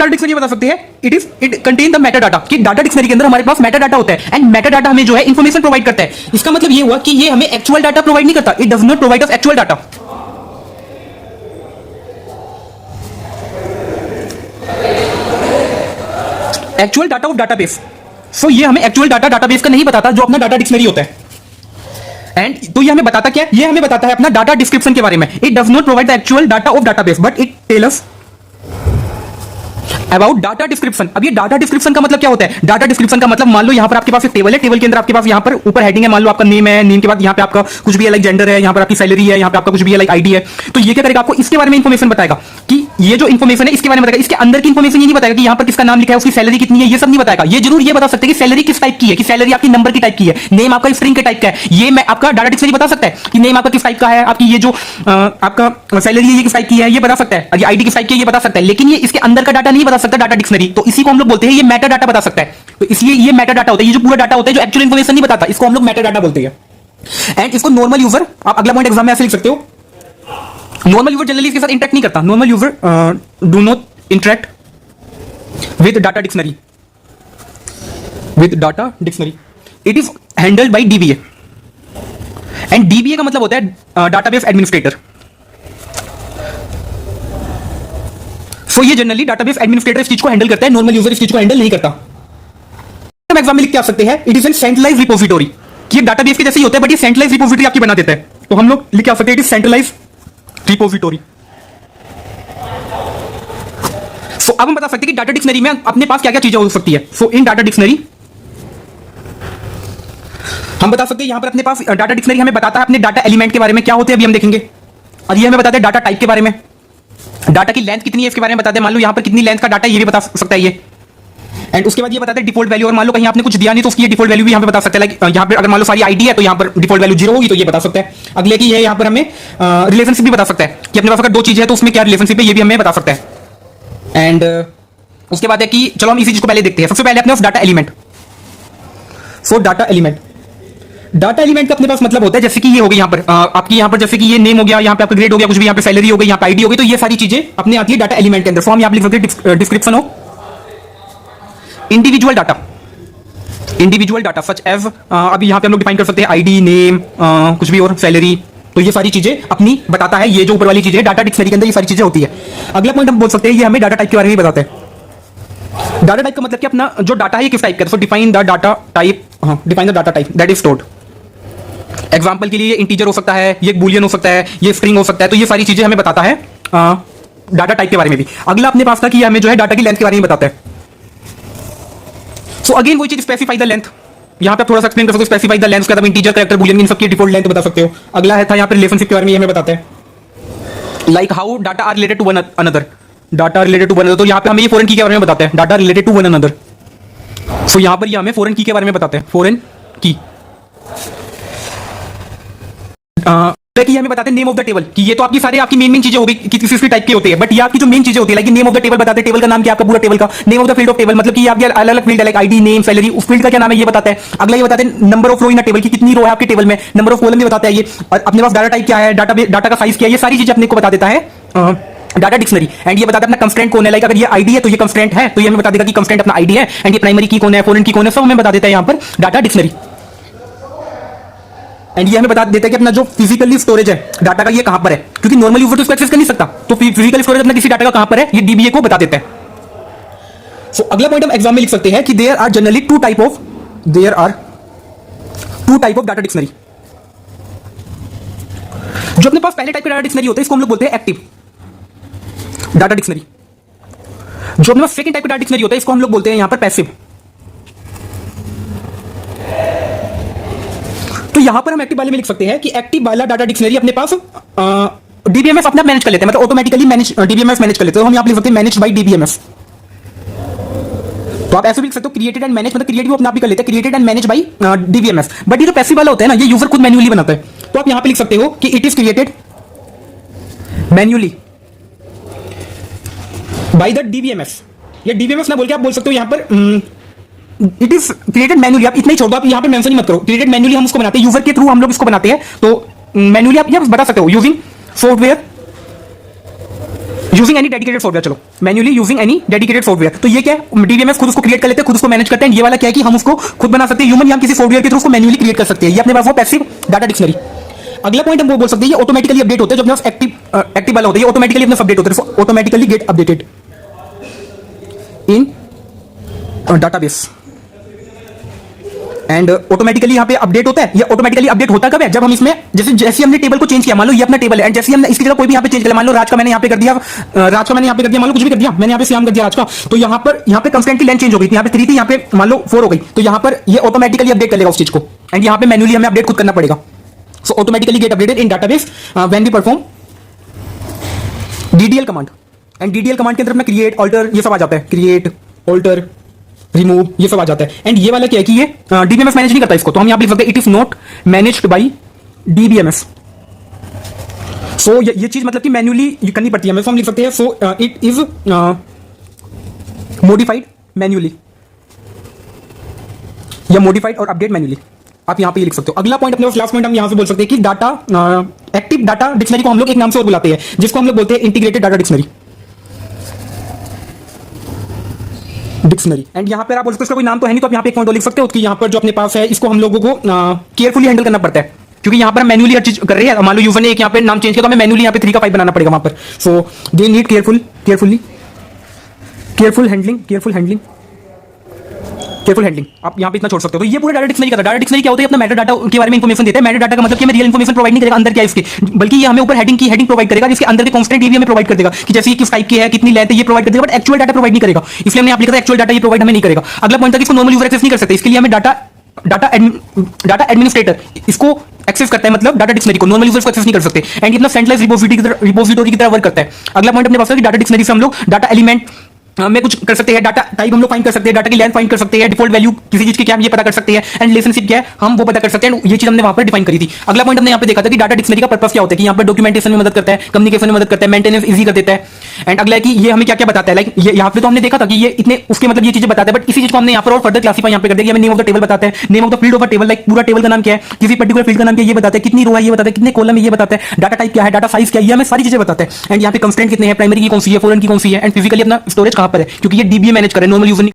Data dictionary बता सकते हैं it contain the Meta data, कि डाटा डिक्शनरी के अंदर हमारे पास मेटा डाटा होता है एंड मेटा डाटा हमें जो है इंफॉर्मेशन प्रोवाइड करता है। इसका मतलब ये हुआ कि ये हमें एक्चुअल डाटा प्रोवाइड नहीं करता, it does not provide us actual data. Actual data of database, so ये हमें एक्चुअल डाटा डाटाबेस का नहीं बताता जो अपना डाटा डिक्शनरी होता है। एंड तो ये हमें बताता क्या है, ये हमें बताता है अपना डाटा डिस्क्रिप्शन के बारे में। It does not provide the actual data of database but it tell us about data description. अब ये डाटा डिस्क्रिप्शन का मतलब क्या होता है? डाटा डिस्क्रिप्शन का मतलब मान लो यहां पर आपके पास एक टेबल है, टेबल के अंदर आपके पास यहां पर ऊपर हेडिंग है, मान लो आपका नेम है, नेम के बाद यहां पे आपका कुछ भी है लाइक जेंडर है, यहां पर आपकी सैलरी है, यहां पे आपका कुछ भी है लाइक आईडी है। तो ये क्या करेगा, आपको इसके बारे में इंफॉर्मेशन बताएगा कि ये जो इंफॉर्मेशन है इसके बारे में बताएगा। इसके अंदर की इंफॉर्मेशन ये नहीं बताएगा कि यहां पर किसका नाम लिखा है, उसकी सैलरी कितनी है, ये सब नहीं बताएगा। ये जरूर ये बता सकते हैं कि सैलरी किस टाइप की है, कि सैलरी आपकी नंबर की टाइप की है, नेम आपका स्ट्रिंग के टाइप का है। ये मैं आपका डाटा डिक्शनरी बता सकता है कि नेम आपका किस टाइप का है, आपकी ये जो आपका सैलरी है ये किस टाइप की है, ये बता सकता है, और ये आईडी किस टाइप की है ये बता सकता है। लेकिन ये इसके अंदर का डाटा नहीं बता सकता डाटा डिक्शनरी, तो इसी को हम लोग बोलते हैं ये मेटा डाटा बता सकता है। तो इसलिए ये मेटा डाटा होता है, ये जो पूरा डाटा होता है जो एक्चुअल इंफॉर्मेशन नहीं बताता, इसको हम लोग मेटा डाटा बोलते हैं। एंड इसको नॉर्मल यूजर, आप अगला पॉइंट एग्जाम में ऐसे लिख सकते हो, नॉर्मल यूजर जनरली इसके साथ इंटरेक्ट नहीं करता। Normal user do not interact with data dictionary, with data dictionary. It is handled by dBA, and dBA का मतलब होता है डाटाबेस एडमिनिस्ट्रेटर। सो ये जनरली डाटाबेस एडमिनिस्ट्रेटर इस चीज को हैंडल करता है, नॉर्मल यूजर इस चीज को हैंडल नहीं करता। हम एग्जाम में लिख के आ सकते हैं it is an centralised repository, कि ये डाटाबेस के जैसे ही होता है बट ये सेंट्रलाइज्ड रिपोजिटरी आपकी बना देता है। तो हम लोग लिख के आ सकते हैं इट इज सेंट्रलाइज्ड रिपोजिटरी। सो अब हम बता सकते हैं कि डाटा डिक्शनरी में अपने पास क्या क्या चीजें हो सकती है। सो इन डाटा डिक्शनरी हम बता सकते हैं यहां पर अपने पास डाटा डिक्शनरी हमें बताता है अपने डाटा एलिमेंट के बारे में क्या होते हैं, अभी हम देखेंगे। और ये हमें बताते हैं डाटा टाइप के बारे में, डाटा की लेंथ कितनी है इसके बारे में बताते हैं, मान लो यहां पर कितनी लेंथ का डाटा ये भी बता सकता है ये। एंड उसके बाद ये बताते हैं डिफॉल्ट वैल्यू, और मान लो कहीं आपने कुछ दिया नहीं तो उसकी डिफॉल्ट वैल्यू भी यहां पे बता सकते हैं। लाइक यहां पर अगर मान लो सारी आईडी है तो यहां पर डिफॉल्ट वैल्यू 0 होगी तो ये बता सकता है। अगले की ये यहां पर हमें रिलेशनशिप भी बता सकता है कि अपने पास अगर दो चीजें है तो उसमें क्या रिलेशनशिप है ये भी हमें बता सकता है। एंड उसके बाद है कि चलो हम इसी चीज को पहले देखते हैं। सबसे पहले अपने पास data element. So data element, data element का अपने पास मतलब होता है जैसे कि ये हो गई यहां पर आपकी यहां पर जैसे कि ये नेम हो गया, यहां पे आपका ग्रेड हो गया, कुछ भी यहां पे सैलरी हो गई, यहां पे आईडी हो गई, तो ये सारी चीजें अपने आती है डाटा एलिमेंट के अंदर। फॉर्म यहां पे लिख सकते हैं description of individual data, individual data such as अभी यहां पे हम लोग डिफाइन कर सकते हैं आईडी, नेम, कुछ भी और सैलरी। तो ये सारी चीजें अपनी बताता है, ये जो ऊपर वाली चीजें डाटा डिक्शनरी के अंदर ये सारी चीजें होती है। अगला पॉइंट हम बोल सकते हैं ये हमें डाटा टाइप के बारे में बताता है। डाटा टाइप का मतलब कि अपना जो डाटा है ये किस टाइप का है। सो define the data type, define the data type that is stored. Example के लिए ये इंटीजर हो सकता है, ये बुलियन हो सकता है, ये स्ट्रिंग हो सकता है। तो ये सारी चीजें हमें बताता है डाटा टाइप के बारे में भी। अगला अपने पास था कि हमें जो है डाटा की लेंथ के बारे में बताता है। सो अगेन वही चीज स्पेसिफाई द लेंथ, यहां पे थोड़ा सा एक्सप्लेन कर सकते हो। स्पेसिफाई द लेंथ का मतलब इंटीजर, कैरेक्टर, बुलियन, इन सबकी डिफॉल्ट लेंथ बता सकते हो। अगला है था यहां पे रिलेशनशिप के बारे में, ये हमें बताता है like how data are related to one another, data related to one another. तो यहां पे हमें ये फॉरेन की के बारे में बताते हैं, data related to one another. So यहां पर ये हमें फॉरेन की के बारे में बताते हैं, फॉरेन की। कि हमें बताते हैं नेम ऑफ द टेबल, कि ये तो आपकी सारी आपकी मेन चीजें हो गई कि किस टाइप की होती है, बट ये आपकी जो मेन चीजें होती है like name of the table बताते हैं, टेबल का नाम क्या आपका पूरा टेबल का, name of the field of table मतलब कि आपके अलग अलग फील्ड है लाइक आईडी, नेम, सैलरी, उस फील्ड का क्या नाम है ये बताते हैं। अगला ये बताते हैं number of row in table की कितनी रो है आपके टेबल में, नंबर ऑफ कॉलम भी बताता है ये। और अपने पास डाटा टाइप क्या है, डाटा का साइज क्या है, ये सारी चीजें अपने को बता देता है डाटा डिक्शनरी। एंड ये बताता है अपना कंस्ट्रेंट कौन है, लाइक अगर ये आईडी है तो ये कंस्ट्रेंट है, तो ये हमें बता देगा कि कंस्ट्रेंट अपना आईडी है। एंड ये प्राइमरी की कौन है, फॉरेन की कौन है, सब हमें बता देता है यहां पर डाटा डिक्शनरी। एंड ये हमें बता देता है कि अपना जो फिजिकली स्टोरेज है डाटा का ये कहां पर है, क्योंकि नॉर्मल यूजर तो इसको एक्सेस कर नहीं सकता, तो फिजिकल स्टोरेज अपना किसी डाटा का कहां पर है ये डीबीए को बता देता है। सो अगला पॉइंट हम एग्जाम में लिख सकते हैं कि there are generally two type of data dictionary. जो अपने पास पहले टाइप का डाटा डिक्शनरी होता है इसको हम लोग बोलते हैं एक्टिव डाटा डिक्शनरी। जो अपने पास सेकंड टाइप का डाटा डिक्शनरी होता है इसको हम लोग बोलते हैं यहां पर पैसिव। तो यहां पर हम एक्टिव वाले में लिख सकते हैं कि एक्टिव वाला डाटा डिक्शनरी अपने पास डीबीएमएस अपने आप मैनेज कर लेते हैं, मतलब ऑटोमेटिकली डीबीएमएस मैनेज कर लेते हैं। तो हम यहां पे लिख सकते हैं मैनेज बाय डीबीएमएस। तो आप ऐसे भी लिख सकते हो क्रिएटेड एंड मैनेज, मतलब क्रिएट भी अपने आप भी कर लेते हैं, created and manage by DBMS. But ये जो पैसिव वाला होता है ना ये यूजर खुद मैन्युअली बनाता है। तो आप यहां पे लिख सकते हो कि it is created manually by the DBMS. ये डीबीएमएस ना बोल के आप बोल सकते हो यहां पर इट इज क्रिएटेड मैन्युअली। आप इतना ही छोड़ दो, आप यहां पे मेंशन ही मत करो, क्रिएटेड मैन्युअली हम उसको बनाते हैं, यूजर के थ्रू हम लोग इसको बनाते हैं। तो मैन्युअली आप ये बता सकते हो using software using any dedicated software, चलो manually using any dedicated software, तो ये क्या है, डीबीएमएस खुद उसको क्रिएट कर लेते हैं, खुद उसको मैनेज करते हैं। ये वाला क्या है कि हम उसको खुद बना सकते हैं, ह्यूमन या हम किसी सॉफ्टवेयर के थ्रू उसको मैन्युअली क्रिएट कर सकते हैं। ये अपने पास वो पैसिव डाटा डिक्शनरी। अगला पॉइंट हम वो बोल सकते हैं, ये ऑटोमेटिकली अपडेट होते हैं, जब अपने पास एक्टिव वाला होता है, ये ऑटोमेटिकली अपने अपडेट होते हैं, automatically get updated in database and automatically यहाँ पे अपडेट होता है। ये ऑटोमेटिकली अपडेट होता कब है, जब हम इसमें जैसे हमने टेबल को चेंज किया, मान लो ये अपना टेबल है, एंड जैसे हमने इसकी जगह कोई भी यहाँ पे चेंज किया, मान लो राज का मैंने यहाँ पे कर दिया, मान लो कुछ भी कर दिया, मैंने यहाँ पे श्याम कर दिया राज का, तो यहाँ पे कंस्टेंट की लेंथ चेंज हो गई थी, यहाँ पे 3 थी, यहाँ पे मान लो 4 हो गई, तो यहाँ पर ये ऑटोमेटिकली अपडेट कर लेगा उस चीज को, एंड यहाँ पे मैन्युअली हमें अपडेट खुद करना पड़ेगा। So automatically get updated in database when we perform DDL command, and DDL command के अंदर अपना क्रिएट, ऑल्टर, ये सब आ जाता है, क्रिएट, ऑल्टर, रिमूव, ये सब आ जाता है। एंड ये वाला क्या है कि ये डीबीएमएस मैनेज नहीं करता इसको, तो हम यहां पे लिख सकते हैं it is not managed by DBMS. So ये चीज मतलब कि मैन्युअली करनी पड़ती है हमें, हम लिख सकते हैं so it is modified manually, या मॉडिफाइड और अपडेट मैन्युअली, आप यहां पे ये लिख सकते हो। अगला पॉइंट अपने लास्ट पॉइंट हम यहां से बोल सकते हैं कि डाटा एक्टिव डाटा डिक्शनरी को हम लोग एक नाम से और बुलाते हैं, जिसको हम लोग बोलते हैं इंटीग्रेटेड डाटा डिक्शनरी। एंड यहां पर आप बोल सकते हो इसका कोई नाम तो है नहीं, तो आप यहां पे एक पॉइंट लिख सकते हो कि यहां पर जो अपने पास है इसको हम लोगों को केयरफुली हैंडल करना पड़ता है, क्योंकि यहां पर मैन्युअली हर चीज कर रही है। मान लो यूजर ने एक यहां पे नाम चेंज किया, तो हमें मैन्युअली यहां पे 3 का 5 बनाना पड़ेगा वहां पर। सो दे नीड केयरफुल हैंडलिंग, आप यहां पे इतना छोड़ सकते हो। तो ये पूरा डाटा डिक्शनरी का था। डाटा डिक्शनरी क्या होता है, अपना मेटा डाटा के बारे में इंफॉर्मेशन देता है। मेटा डाटा का मतलब कि हमें रियल इंफॉर्मेशन प्रोवाइड नहीं करेगा अंदर क्या है इसके, बल्कि ये हमें ऊपर हेडिंग प्रोवाइड करेगा, जिसके अंदर के कांस्टेंट हमें प्रोवाइड कर देगा कि जैसे किस टाइप की है, कितनी लेंथ है, ये प्रोवाइड कर देगा, बट एक्चुअल डाटा प्रोवाइड नहीं करेगा। इसलिए हमने लिखा था एक्चुअल डाटा ये प्रोवाइड हमें नहीं करेगा। अगला पॉइंट था कि इसको नॉर्मल यूजर एक्सेस नहीं कर सकते, इसके लिए हमें डाटा एडमिनिस्ट्रेटर इसको एक्सेस करता है, मतलब डाटा डिक्शनरी को नॉर्मल यूजर्स को एक्सेस नहीं कर सकते, एंड ये अपना सेंट्रलाइज्ड रिपोजिटरी की तरह वर्क करता है। अगला पॉइंट अपने पास है कि डाटा डिक्शनरी से हम लोग डाटा एलिमेंट में कुछ कर सकते हैं, डाटा टाइप हम लोग फाइंड कर सकते हैं, डाटा की लेंथ फाइंड कर सकते हैं, डिफॉल्ट वैल्यू किसी चीज की क्या है ये पता कर सकते हैं, एंड रिलेशनशिप क्या है हम वो पता कर सकते हैं। ये चीज हमने वहां पर डिफाइन करी थी। अगला पॉइंट हमने यहाँ पे देखा था कि डाटा डिक्शनरी का पर्पस क्या होता है, कि यहाँ पर डॉक्यूमेंटेशन में मदद करता है, कम्युनिकेशन में मदद करता है, मेंटेनेंस इजी कर देता है। एंड अगला है कि ये हमें क्या क्या बताता है, लाइक ये यहाँ पे तो हमने देखा था कि ये इतने उसके मतलब ये चीजें बताता है, बट इसी चीज को हमने यहाँ पर और फर्दर क्लासिफाई यहाँ पे कर दिया। हमें नेम ऑफ द टेबल बताता है, name of the field of a table, like पूरा टेबल का नाम क्या है, किसी पर्टिकुलर फील्ड का नाम क्या है ये बताता है, कितनी रो है ये बताता है, कितने कॉलम है ये बताता है, डाटा टाइप क्या है, डाटा साइज क्या है, ये हमें सारी चीजें बताता है। एंड यहाँ पे कंस्टेंट कितने हैं, प्राइमरी की कौन सी है, फॉरेन की कौन सी है, एंड फिजिकली अपना स्टोरेज कहां पर है, क्योंकि ये डीबीए मैनेज करे, नॉर्मल यूजर